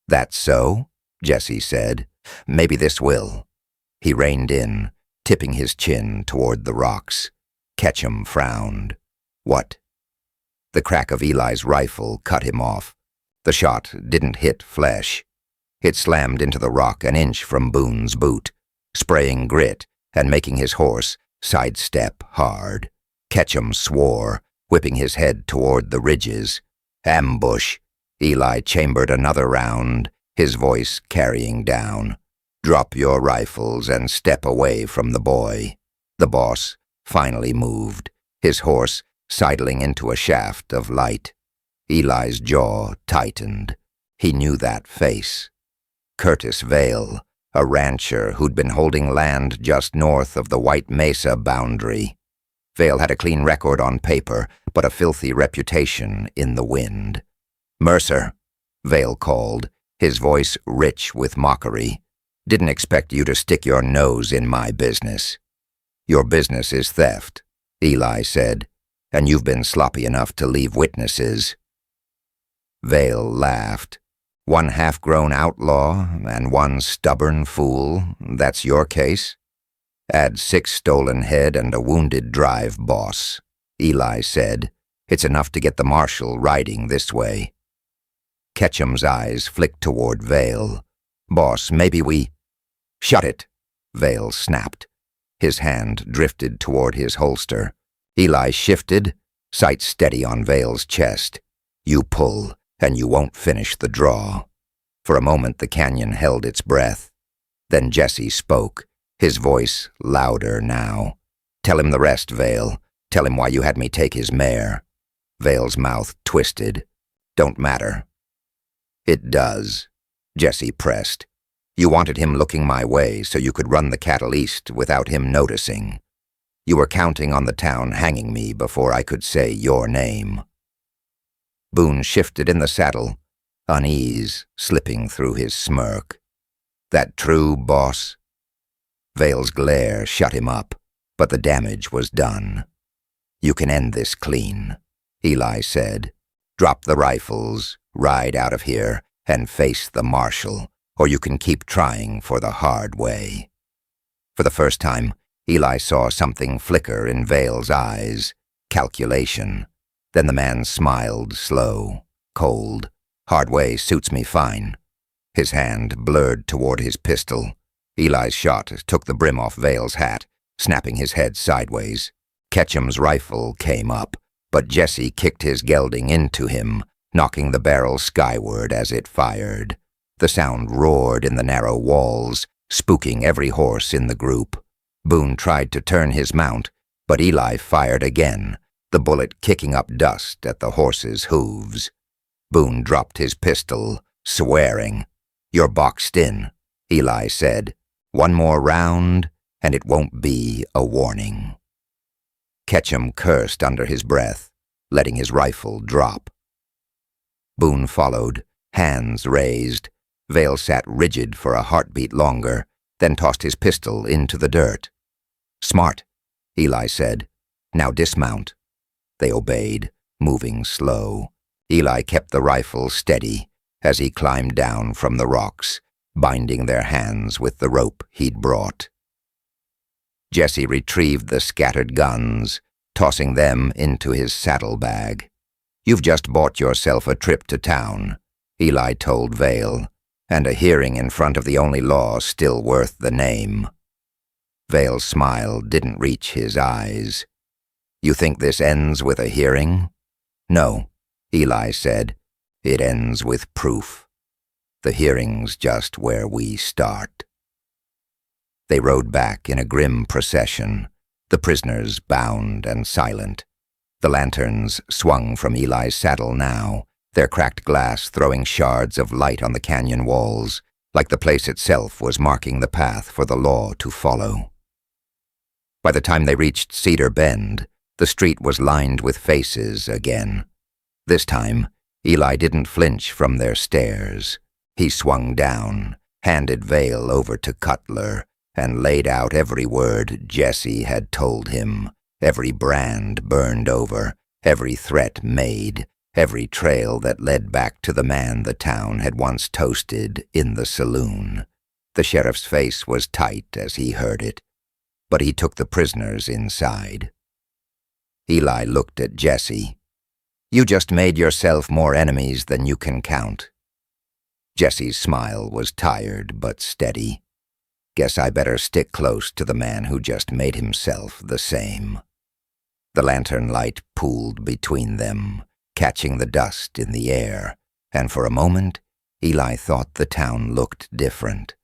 S1: "That's so?" Jesse said. "Maybe this will." He reined in, tipping his chin toward the rocks. Ketchum frowned. "What?" The crack of Eli's rifle cut him off. The shot didn't hit flesh. It slammed into the rock an inch from Boone's boot, spraying grit and making his horse sidestep hard. Ketchum swore, whipping his head toward the ridges. "Ambush!" Eli chambered another round, his voice carrying down. "Drop your rifles and step away from the boy." The boss finally moved, his horse sidling into a shaft of light. Eli's jaw tightened. He knew that face. Curtis Vale, a rancher who'd been holding land just north of the White Mesa boundary. Vale had a clean record on paper, but a filthy reputation in the wind. "Mercer," Vale called, his voice rich with mockery. "Didn't expect you to stick your nose in my business." "Your business is theft," Eli said, "and you've been sloppy enough to leave witnesses." Vale laughed. "One half-grown outlaw and one stubborn fool, that's your case? Add 6 stolen head and a wounded drive boss," Eli said. "It's enough to get the marshal riding this way." Ketchum's eyes flicked toward Vale. "Boss, maybe we—" "Shut it," Vale snapped. His hand drifted toward his holster. Eli shifted, sight steady on Vale's chest. "You pull, and you won't finish the draw." For a moment the canyon held its breath. Then Jesse spoke, his voice louder now. "Tell him the rest, Vale. Tell him why you had me take his mare." Vale's mouth twisted. "Don't matter." "It does," Jesse pressed. "You wanted him looking my way so you could run the cattle east without him noticing. You were counting on the town hanging me before I could say your name." Boone shifted in the saddle, unease slipping through his smirk. "That true, boss?" Vale's glare shut him up, but the damage was done. "You can end this clean," Eli said. "Drop the rifles, ride out of here, and face the marshal, or you can keep trying for the hard way." For the first time, Eli saw something flicker in Vale's eyes. Calculation. Then the man smiled slow, cold. "Hard way suits me fine." His hand blurred toward his pistol. Eli's shot took the brim off Vale's hat, snapping his head sideways. Ketchum's rifle came up, but Jesse kicked his gelding into him, knocking the barrel skyward as it fired. The sound roared in the narrow walls, spooking every horse in the group. Boone tried to turn his mount, but Eli fired again, the bullet kicking up dust at the horse's hooves. Boone dropped his pistol, swearing. "You're boxed in," Eli said. "One more round, and it won't be a warning." Ketchum cursed under his breath, letting his rifle drop. Boone followed, hands raised. Vale sat rigid for a heartbeat longer, then tossed his pistol into the dirt. "Smart," Eli said. "Now dismount." They obeyed, moving slow. Eli kept the rifle steady as he climbed down from the rocks, binding their hands with the rope he'd brought. Jesse retrieved the scattered guns, tossing them into his saddlebag. "You've just bought yourself a trip to town," Eli told Vale, "and a hearing in front of the only law still worth the name." Vale's smile didn't reach his eyes. "You think this ends with a hearing?" "No," Eli said. "It ends with proof. The hearing's just where we start." They rode back in a grim procession, the prisoners bound and silent. The lanterns swung from Eli's saddle now, their cracked glass throwing shards of light on the canyon walls, like the place itself was marking the path for the law to follow. By the time they reached Cedar Bend, the street was lined with faces again. This time, Eli didn't flinch from their stares. He swung down, handed Vale over to Cutler, and laid out every word Jesse had told him, every brand burned over, every threat made, every trail that led back to the man the town had once toasted in the saloon. The sheriff's face was tight as he heard it, but he took the prisoners inside. Eli looked at Jesse. "You just made yourself more enemies than you can count." Jesse's smile was tired but steady. "Guess I better stick close to the man who just made himself the same." The lantern light pooled between them, catching the dust in the air, and for a moment, Eli thought the town looked different,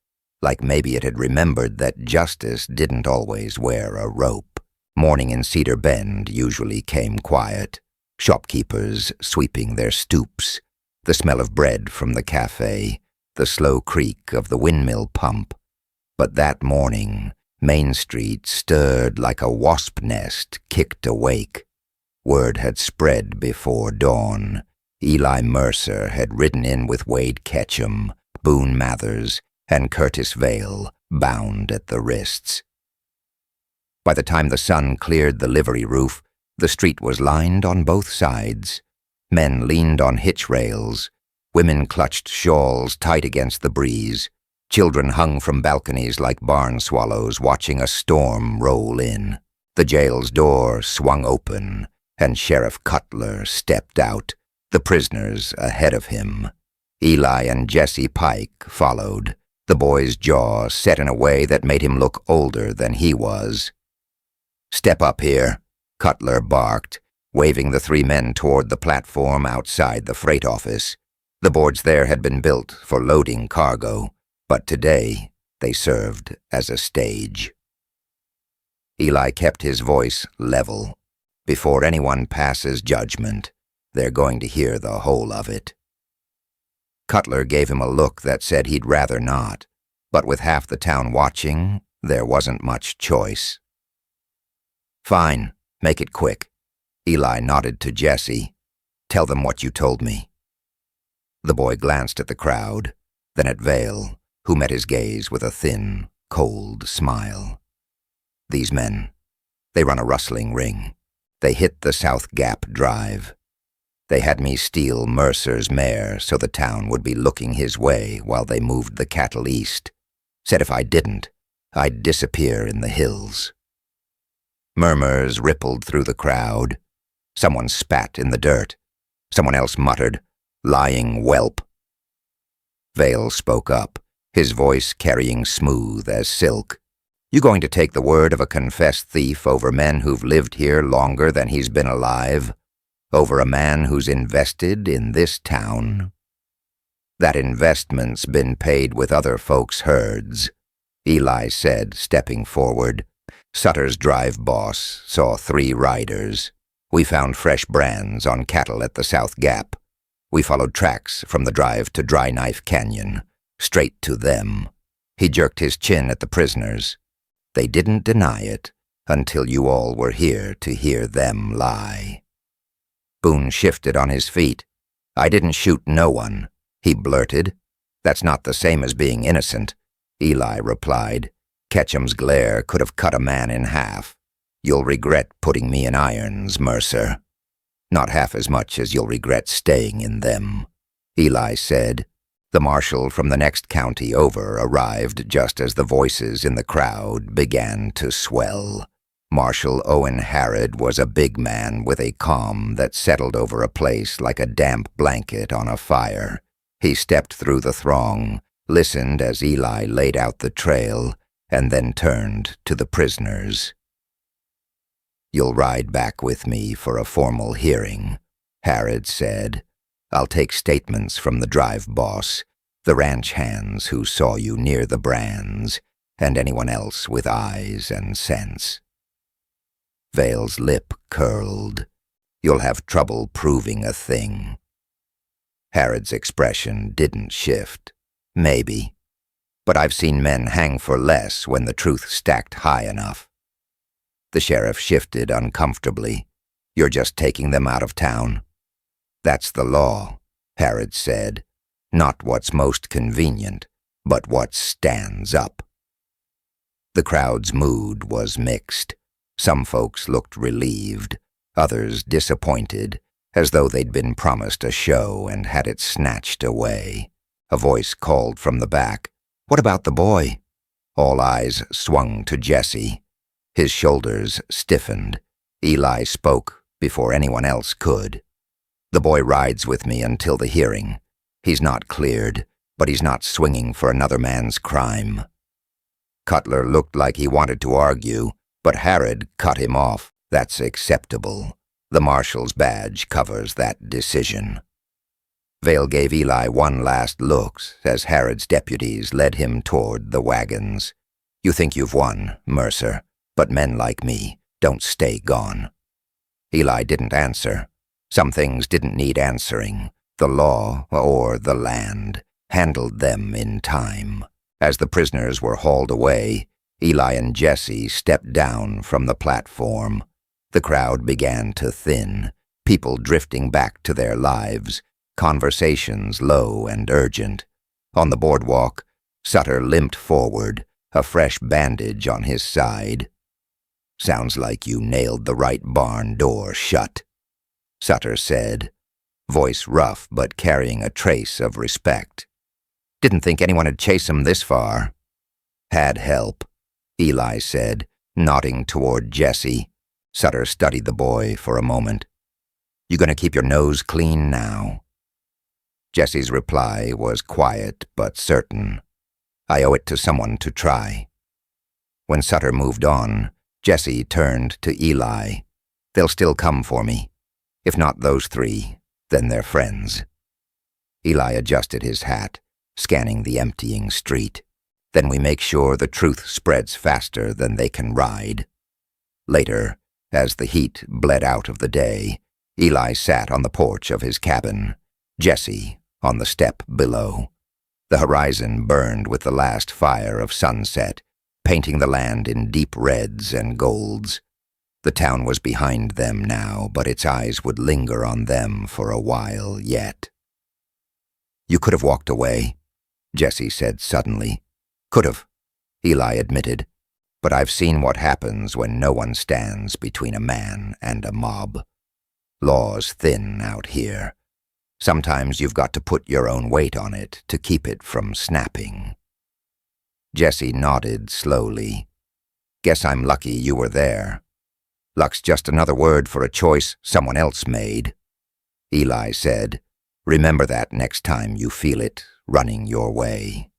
S1: like maybe it had remembered that justice didn't always wear a rope. Morning in Cedar Bend usually came quiet, shopkeepers sweeping their stoops, the smell of bread from the cafe, the slow creak of the windmill pump. But that morning, Main Street stirred like a wasp nest kicked awake. Word had spread before dawn. Eli Mercer had ridden in with Wade Ketchum, Boone Mathers, and Curtis Vale, bound at the wrists. By the time the sun cleared the livery roof, the street was lined on both sides. Men leaned on hitch rails. Women clutched shawls tight against the breeze. Children hung from balconies like barn swallows watching a storm roll in. The jail's door swung open, and Sheriff Cutler stepped out, the prisoners ahead of him. Eli and Jesse Pike followed, the boy's jaw set in a way that made him look older than he was. "Step up here," Cutler barked, waving the three men toward the platform outside the freight office. The boards there had been built for loading cargo, but today they served as a stage. Eli kept his voice level. "Before anyone passes judgment, they're going to hear the whole of it." Cutler gave him a look that said he'd rather not, but with half the town watching, there wasn't much choice. "Fine, make it quick." Eli nodded to Jesse. "Tell them what you told me." The boy glanced at the crowd, then at Vale, who met his gaze with a thin, cold smile. "These men, they run a rustling ring. They hit the South Gap Drive. They had me steal Mercer's mare so the town would be looking his way while they moved the cattle east. Said if I didn't, I'd disappear in the hills." Murmurs rippled through the crowd. Someone spat in the dirt. Someone else muttered, "Lying whelp." Vale spoke up, his voice carrying smooth as silk. "You going to take the word of a confessed thief over men who've lived here longer than he's been alive? Over a man who's invested in this town? That investment's been paid with other folks' herds," Eli said, stepping forward. "Sutter's drive boss saw 3 riders. We found fresh brands on cattle at the South Gap. We followed tracks from the drive to Dry Knife Canyon, straight to them." He jerked his chin at the prisoners. "They didn't deny it until you all were here to hear them lie." Boone shifted on his feet. "I didn't shoot no one," he blurted. "That's not the same as being innocent," Eli replied. "Ketchum's glare could have cut a man in half. You'll regret putting me in irons, Mercer. Not half as much as you'll regret staying in them," Eli said. The marshal from the next county over arrived just as the voices in the crowd began to swell. Marshal Owen Harrod was a big man with a calm that settled over a place like a damp blanket on a fire. He stepped through the throng, listened as Eli laid out the trail, and then turned to the prisoners. "You'll ride back with me for a formal hearing," Harrod said. "I'll take statements from the drive boss, the ranch hands who saw you near the brands, and anyone else with eyes and sense." Vale's lip curled. you'll have trouble proving a thing." Harrod's expression didn't shift. "Maybe. But I've seen men hang for less when the truth stacked high enough." The sheriff shifted uncomfortably. "You're just taking them out of town." "That's the law," Harrod said. "Not what's most convenient, but what stands up." The crowd's mood was mixed. Some folks looked relieved, others disappointed, as though they'd been promised a show and had it snatched away. A voice called from the back, "What about the boy?" All eyes swung to Jesse. His shoulders stiffened. Eli spoke before anyone else could. "The boy rides with me until the hearing. He's not cleared, but he's not swinging for another man's crime." Cutler looked like he wanted to argue, but Harrod cut him off. "That's acceptable. The marshal's badge covers that decision." Vale gave Eli one last look as Harrod's deputies led him toward the wagons. "You think you've won, Mercer, but men like me don't stay gone." Eli didn't answer. Some things didn't need answering. The law, or the land, handled them in time. As the prisoners were hauled away, Eli and Jesse stepped down from the platform. The crowd began to thin, people drifting back to their lives, conversations low and urgent. On the boardwalk, Sutter limped forward, a fresh bandage on his side. "Sounds like you nailed the right barn door shut," Sutter said, voice rough but carrying a trace of respect. "Didn't think anyone had chased him this far." "Had help," Eli said, nodding toward Jesse. Sutter studied the boy for a moment. "You gonna keep your nose clean now?" Jesse's reply was quiet but certain. "I owe it to someone to try." When Sutter moved on, Jesse turned to Eli. "They'll still come for me. If not those three, then their friends." Eli adjusted his hat, scanning the emptying street. "Then we make sure the truth spreads faster than they can ride." Later, as the heat bled out of the day, Eli sat on the porch of his cabin, Jesse on the step below. The horizon burned with the last fire of sunset, painting the land in deep reds and golds. The town was behind them now, but its eyes would linger on them for a while yet. "You could have walked away," Jesse said suddenly. "Could have," Eli admitted, "but I've seen what happens when no one stands between a man and a mob. Law's thin out here. Sometimes you've got to put your own weight on it to keep it from snapping." Jesse nodded slowly. "Guess I'm lucky you were there." "Luck's just another word for a choice someone else made," Eli said. "Remember that next time you feel it running your way."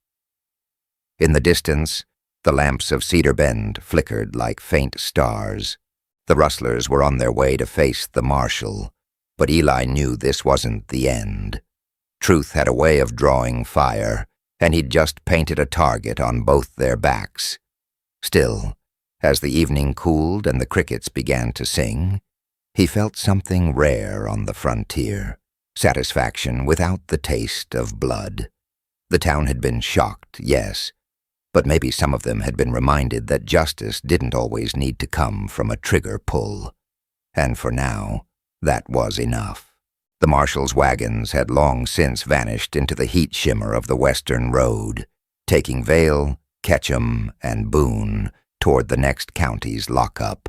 S1: In the distance, the lamps of Cedar Bend flickered like faint stars. The rustlers were on their way to face the marshal, but Eli knew this wasn't the end. Truth had a way of drawing fire, and he'd just painted a target on both their backs. Still, as the evening cooled and the crickets began to sing, he felt something rare on the frontier, satisfaction without the taste of blood. The town had been shocked, yes, but maybe some of them had been reminded that justice didn't always need to come from a trigger pull. And for now, that was enough. The marshal's wagons had long since vanished into the heat shimmer of the western road, taking Vale, Ketchum, and Boone toward the next county's lockup.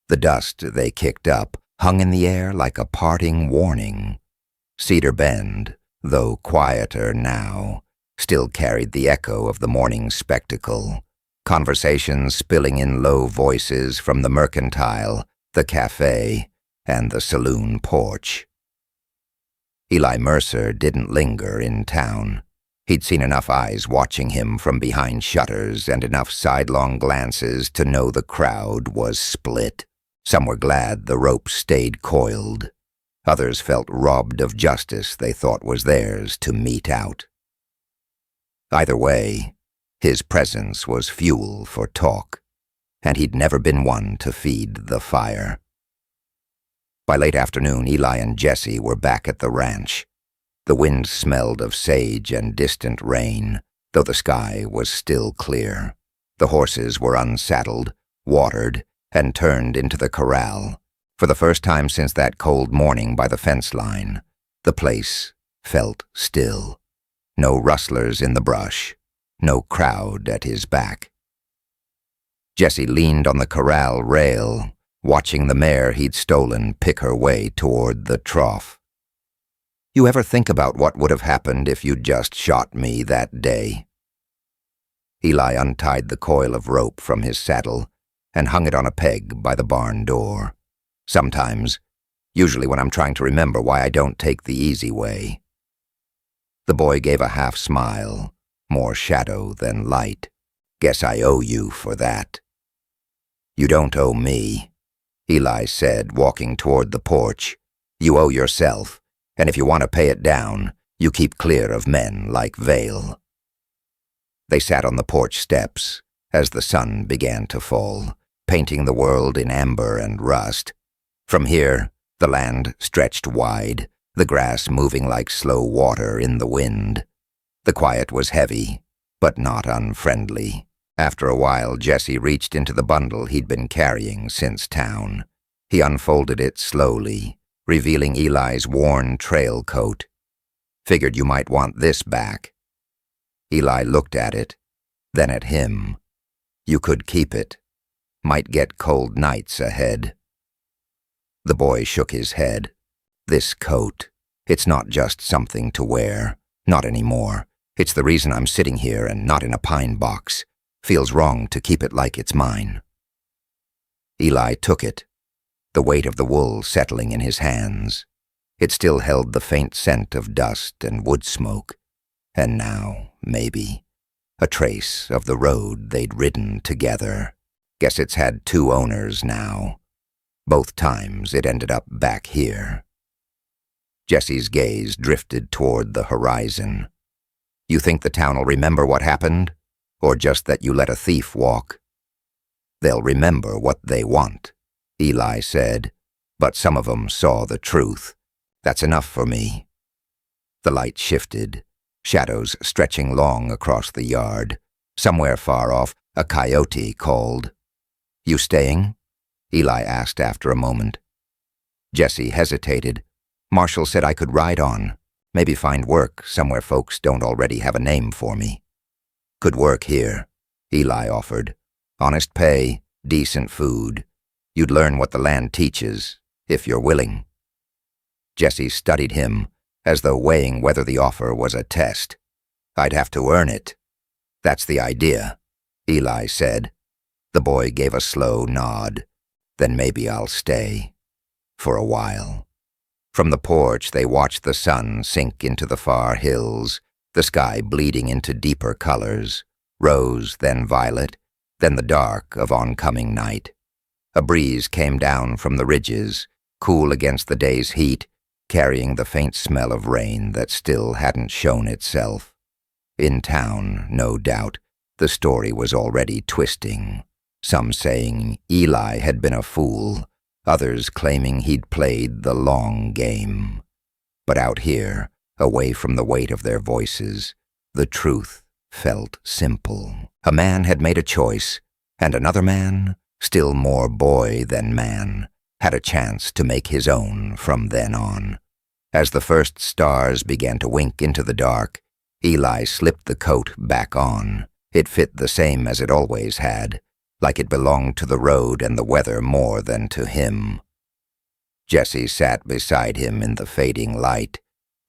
S1: The dust they kicked up hung in the air like a parting warning. Cedar Bend, though quieter now, still carried the echo of the morning spectacle, conversations spilling in low voices from the mercantile, the cafe, and the saloon porch. Eli Mercer didn't linger in town. He'd seen enough eyes watching him from behind shutters and enough sidelong glances to know the crowd was split. Some were glad the rope stayed coiled. Others felt robbed of justice they thought was theirs to mete out. Either way, his presence was fuel for talk, and he'd never been one to feed the fire. By late afternoon, Eli and Jesse were back at the ranch. The wind smelled of sage and distant rain, though the sky was still clear. The horses were unsaddled, watered, and turned into the corral. For the first time since that cold morning by the fence line, the place felt still. No rustlers in the brush, no crowd at his back. Jesse leaned on the corral rail, watching the mare he'd stolen pick her way toward the trough. "You ever think about what would have happened if you'd just shot me that day?" Eli untied the coil of rope from his saddle and hung it on a peg by the barn door. "Sometimes, usually when I'm trying to remember why I don't take the easy way." The boy gave a half smile, more shadow than light. "Guess I owe you for that." "You don't owe me," Eli said, walking toward the porch. "You owe yourself, and if you want to pay it down, you keep clear of men like Vale." They sat on the porch steps as the sun began to fall, painting the world in amber and rust. From here, the land stretched wide, the grass moving like slow water in the wind. The quiet was heavy, but not unfriendly. After a while, Jesse reached into the bundle he'd been carrying since town. He unfolded it slowly, revealing Eli's worn trail coat. "Figured you might want this back." Eli looked at it, then at him. "You could keep it. Might get cold nights ahead." The boy shook his head. "This coat, it's not just something to wear. Not anymore. It's the reason I'm sitting here and not in a pine box. Feels wrong to keep it like it's mine." Eli took it, the weight of the wool settling in his hands. It still held the faint scent of dust and wood smoke, and now, maybe, a trace of the road they'd ridden together. Guess it's had two owners now. Both times it ended up back here. Jesse's gaze drifted toward the horizon. "You think the town'll remember what happened? Or just that you let a thief walk?" "They'll remember what they want," Eli said, "but some of 'em saw the truth. That's enough for me." The light shifted, shadows stretching long across the yard. Somewhere far off, a coyote called. "You staying?" Eli asked after a moment. Jesse hesitated. "Marshall said I could ride on, maybe find work somewhere folks don't already have a name for me." "Could work here," Eli offered. "Honest pay, decent food. You'd learn what the land teaches, if you're willing." Jesse studied him, as though weighing whether the offer was a test. "I'd have to earn it." "That's the idea," Eli said. The boy gave a slow nod. "Then maybe I'll stay. For a while." From the porch, they watched the sun sink into the far hills, the sky bleeding into deeper colors, rose, then violet, then the dark of oncoming night. A breeze came down from the ridges, cool against the day's heat, carrying the faint smell of rain that still hadn't shown itself. In town, no doubt, the story was already twisting. Some saying Eli had been a fool, others claiming he'd played the long game. But out here, away from the weight of their voices, the truth felt simple. A man had made a choice, and another man, still more boy than man, had a chance to make his own from then on. As the first stars began to wink into the dark, Eli slipped the coat back on. It fit the same as it always had, like it belonged to the road and the weather more than to him. Jesse sat beside him in the fading light,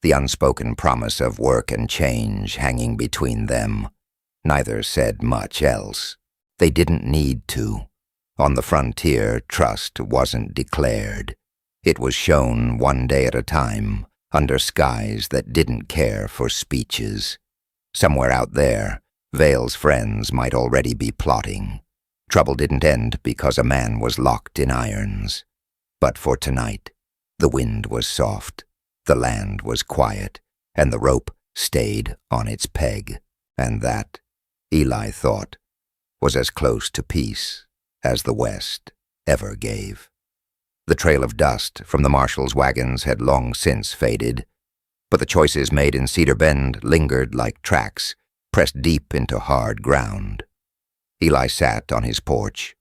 S1: the unspoken promise of work and change hanging between them. Neither said much else. They didn't need to. On the frontier, trust wasn't declared. It was shown one day at a time, under skies that didn't care for speeches. Somewhere out there, Vale's friends might already be plotting. Trouble didn't end because a man was locked in irons. But for tonight, the wind was soft, the land was quiet, and the rope stayed on its peg. And that, Eli thought, was as close to peace as the West ever gave. The trail of dust from the marshal's wagons had long since faded, but the choices made in Cedar Bend lingered like tracks, pressed deep into hard ground. Eli sat on his porch,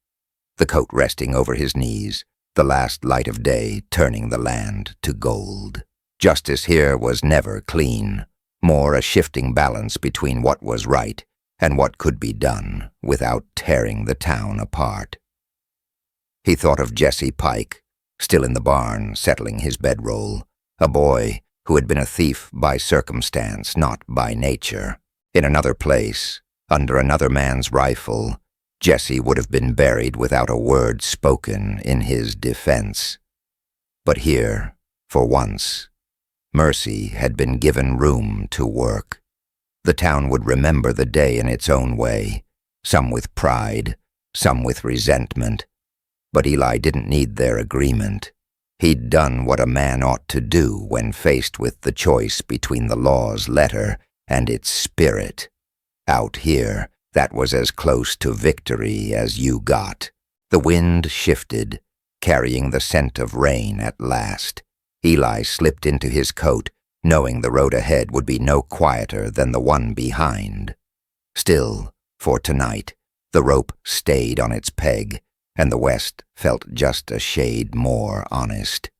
S1: the coat resting over his knees, the last light of day turning the land to gold. Justice here was never clean, more a shifting balance between what was right and what could be done without tearing the town apart. He thought of Jesse Pike, still in the barn settling his bedroll, a boy who had been a thief by circumstance, not by nature. In another place, under another man's rifle, Jesse would have been buried without a word spoken in his defense. But here, for once, mercy had been given room to work. The town would remember the day in its own way, some with pride, some with resentment. But Eli didn't need their agreement. He'd done what a man ought to do when faced with the choice between the law's letter and its spirit. Out here, that was as close to victory as you got. The wind shifted, carrying the scent of rain at last. Eli slipped into his coat, knowing the road ahead would be no quieter than the one behind. Still, for tonight, the rope stayed on its peg, and the west felt just a shade more honest.